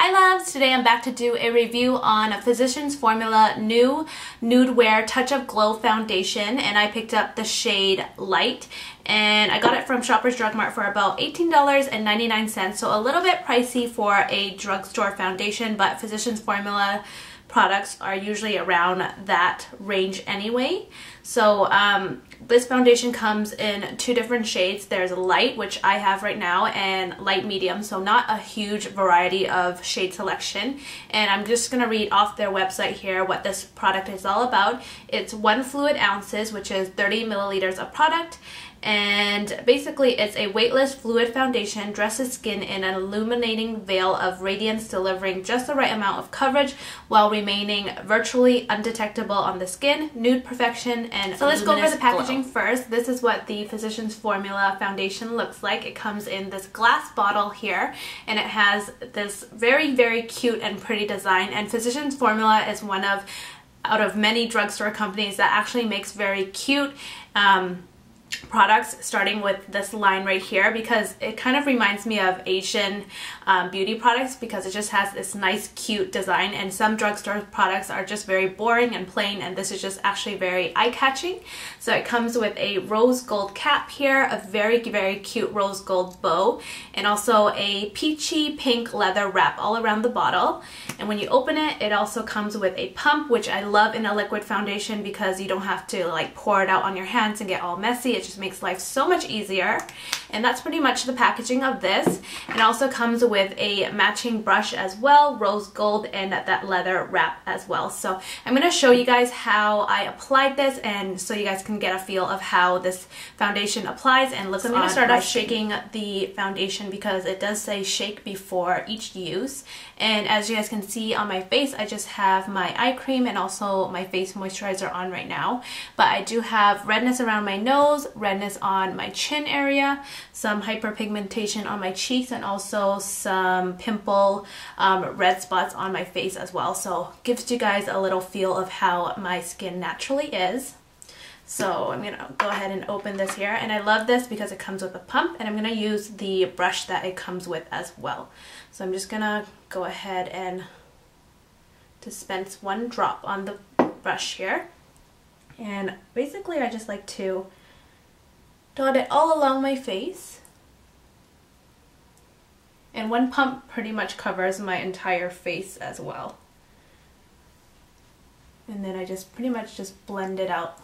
Hi loves! Today I'm back to do a review on Physicians Formula new Nude Wear Touch of Glow Foundation, and I picked up the shade Light, and I got it from Shoppers Drug Mart for about $18.99, so a little bit pricey for a drugstore foundation, but Physicians Formula products are usually around that range anyway. So this foundation comes in two different shades. There's Light, which I have right now, and Light Medium, so not a huge variety of shade selection. And I'm just going to read off their website here what this product is all about. It's 1 fluid ounces, which is 30 milliliters of product. And basically it's a weightless fluid foundation, dresses skin in an illuminating veil of radiance, delivering just the right amount of coverage while remaining virtually undetectable on the skin. Nude perfection and so let's go over the packaging first. This is what the Physicians Formula foundation looks like. It comes in this glass bottle here, and it has this very cute and pretty design. And Physicians Formula is one of out of many drugstore companies that actually makes very cute products, starting with this line right here, because it kind of reminds me of Asian beauty products, because it just has this nice cute design, and some drugstore products are just very boring and plain, and this is just actually very eye-catching. So it comes with a rose gold cap here, a very cute rose gold bow, and also a peachy pink leather wrap all around the bottle. And when you open it, it also comes with a pump, which I love in a liquid foundation because you don't have to like pour it out on your hands and get all messy. It just makes life so much easier. And that's pretty much the packaging of this. It also comes with a matching brush as well, rose gold, and that leather wrap as well. So I'm going to show you guys how I applied this, and so you guys can get a feel of how this foundation applies and looks. So I'm going to start off shaking the foundation because it does say shake before each use. And as you guys can see on my face, I just have my eye cream and also my face moisturizer on right now. But I do have redness around my nose, redness on my chin area, some hyperpigmentation on my cheeks, and also some pimple red spots on my face as well. So gives you guys a little feel of how my skin naturally is. So I'm gonna go ahead and open this here, and I love this because it comes with a pump, and I'm gonna use the brush that it comes with as well. So I'm just gonna go ahead and dispense 1 drop on the brush here, and basically I just like to dot it all along my face, and 1 pump pretty much covers my entire face as well. And then I just pretty much just blend it out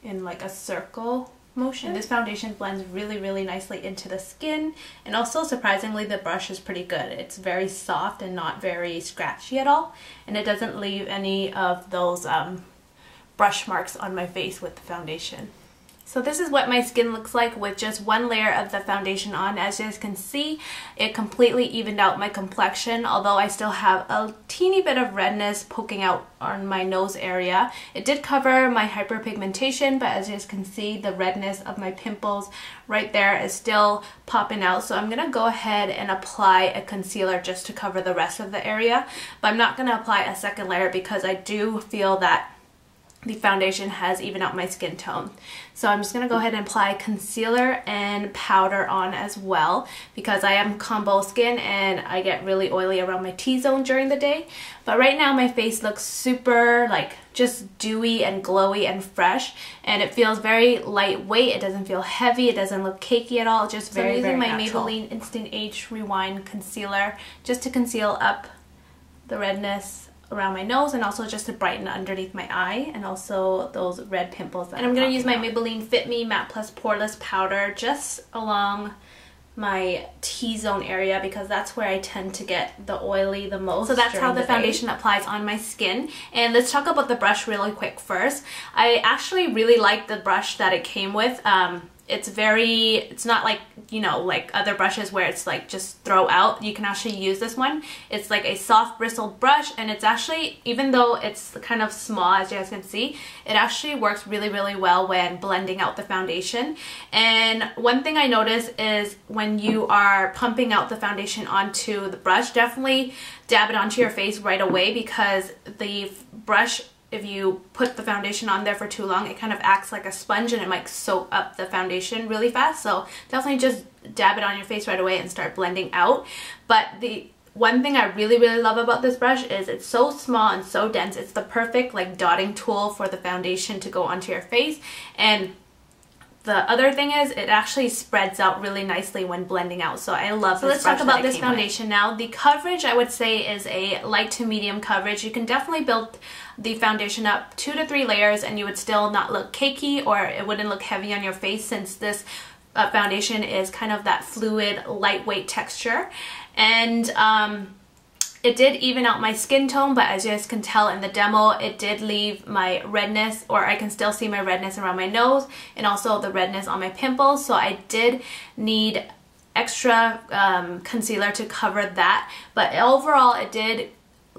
in like a circle motion. And this foundation blends really nicely into the skin, and also surprisingly the brush is pretty good. It's very soft and not very scratchy at all, and it doesn't leave any of those brush marks on my face with the foundation. So this is what my skin looks like with just 1 layer of the foundation on. As you guys can see, it completely evened out my complexion, although I still have a teeny bit of redness poking out on my nose area. It did cover my hyperpigmentation, but as you guys can see, the redness of my pimples right there is still popping out. So I'm going to go ahead and apply a concealer just to cover the rest of the area, but I'm not going to apply a second layer because I do feel that the foundation has evened out my skin tone. So I'm just going to go ahead and apply concealer and powder on as well, because I am combo skin and I get really oily around my T-zone during the day. But right now my face looks super like just dewy and glowy and fresh, and it feels very lightweight. It doesn't feel heavy, it doesn't look cakey at all. Just very natural. I'm using my Maybelline Instant Age Rewind concealer just to conceal up the redness around my nose, and also just to brighten underneath my eye, and also those red pimples. And I'm going to use my Maybelline Fit Me Matte Plus Poreless Powder just along my T-zone area, because that's where I tend to get the oily the most. So that's how the foundation applies on my skin. And let's talk about the brush really quick first. I actually really like the brush that it came with. It's not like, you know, like other brushes where it's like just throw out. You can actually use this one. It's like a soft bristled brush, and it's actually, even though it's kind of small as you guys can see, it actually works really well when blending out the foundation. And one thing I noticed is when you are pumping out the foundation onto the brush, definitely dab it onto your face right away, because the brush, if you put the foundation on there for too long, it kind of acts like a sponge and it might soak up the foundation really fast. So definitely just dab it on your face right away and start blending out. But the one thing I really love about this brush is it's so small and so dense. It's the perfect like dotting tool for the foundation to go onto your face. And the other thing is it actually spreads out really nicely when blending out. So I love this brush. So let's talk about this foundation now. The coverage I would say is a light to medium coverage. You can definitely build the foundation up 2 to 3 layers and you would still not look cakey, or it wouldn't look heavy on your face, since this foundation is kind of that fluid, lightweight texture. And it did even out my skin tone, but as you guys can tell in the demo, it did leave my redness, or I can still see my redness around my nose and also the redness on my pimples. So I did need extra concealer to cover that. But overall, it did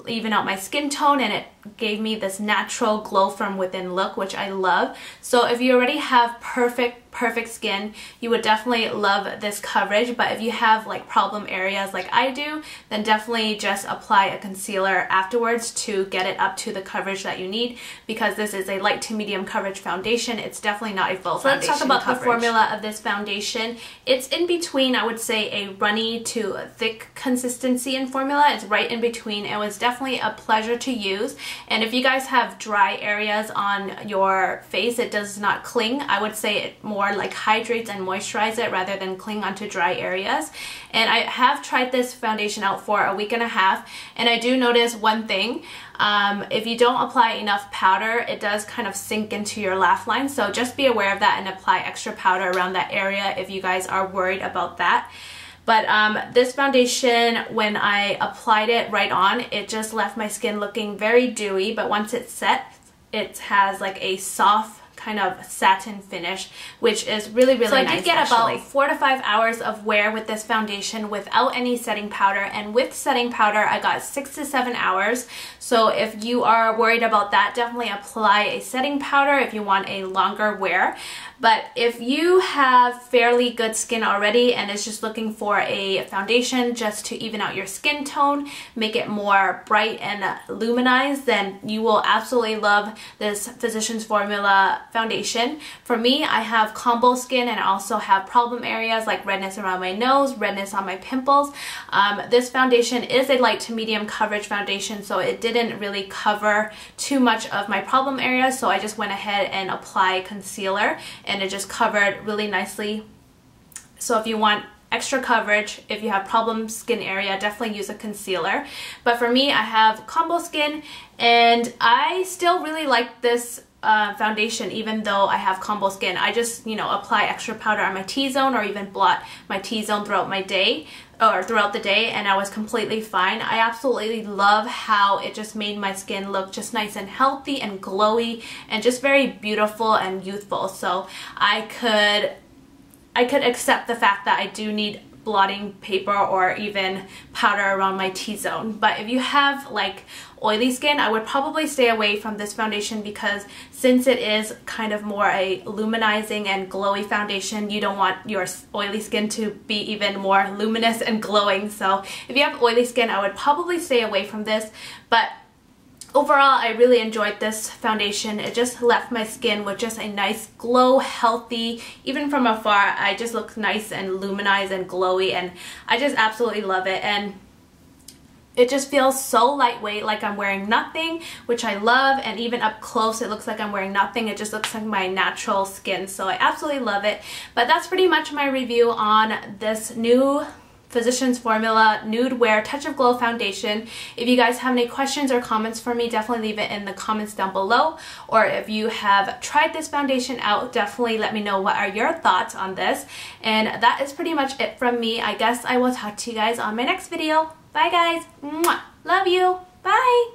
even out my skin tone, and it gave me this natural glow from within look, which I love. So if you already have perfect skin, you would definitely love this coverage. But if you have like problem areas like I do, then definitely just apply a concealer afterwards to get it up to the coverage that you need, because this is a light to medium coverage foundation. It's definitely not a full foundation. Let's talk about the formula of this foundation. It's in between, I would say, a runny to a thick consistency in formula. It's right in between. It was definitely a pleasure to use. And if you guys have dry areas on your face, it does not cling. I would say it more like hydrates and moisturizes it rather than cling onto dry areas. And I have tried this foundation out for a week and a half, and I do notice one thing. If you don't apply enough powder, it does kind of sink into your laugh line. So just be aware of that and apply extra powder around that area if you guys are worried about that. But this foundation, when I applied it right on, it just left my skin looking very dewy, but once it's set, it has like a soft kind of satin finish, which is really nice. So I did get about 4 to 5 hours of wear with this foundation without any setting powder, and with setting powder I got 6 to 7 hours. So if you are worried about that, definitely apply a setting powder if you want a longer wear. But if you have fairly good skin already and is just looking for a foundation just to even out your skin tone, make it more bright and luminized, then you will absolutely love this Physicians Formula foundation. For me, I have combo skin and I also have problem areas like redness around my nose, redness on my pimples. This foundation is a light to medium coverage foundation, so it didn't really cover too much of my problem areas, so I just went ahead and applied concealer, and it just covered really nicely. So if you want extra coverage, if you have problem skin area, definitely use a concealer. But for me, I have combo skin, and I still really like this foundation even though I have combo skin. I just, you know, apply extra powder on my T-zone, or even blot my T-zone throughout my day, or throughout the day, and I was completely fine. I absolutely love how it just made my skin look just nice and healthy and glowy and just very beautiful and youthful. So I could accept the fact that I do need blotting paper or even powder around my T-zone. But if you have like oily skin, I would probably stay away from this foundation, because since it is kind of more a luminizing and glowy foundation, you don't want your oily skin to be even more luminous and glowing. So if you have oily skin, I would probably stay away from this. But overall, I really enjoyed this foundation. It just left my skin with just a nice glow, healthy. Even from afar, I just look nice and luminized and glowy, and I just absolutely love it. And it just feels so lightweight, like I'm wearing nothing, which I love. And even up close, it looks like I'm wearing nothing. It just looks like my natural skin. So I absolutely love it. But that's pretty much my review on this new Physicians Formula Nude Wear Touch of Glow foundation. If you guys have any questions or comments for me, definitely leave it in the comments down below. Or if you have tried this foundation out, definitely let me know what are your thoughts on this. And that is pretty much it from me. I guess I will talk to you guys on my next video. Bye guys. Mwah. Love you. Bye.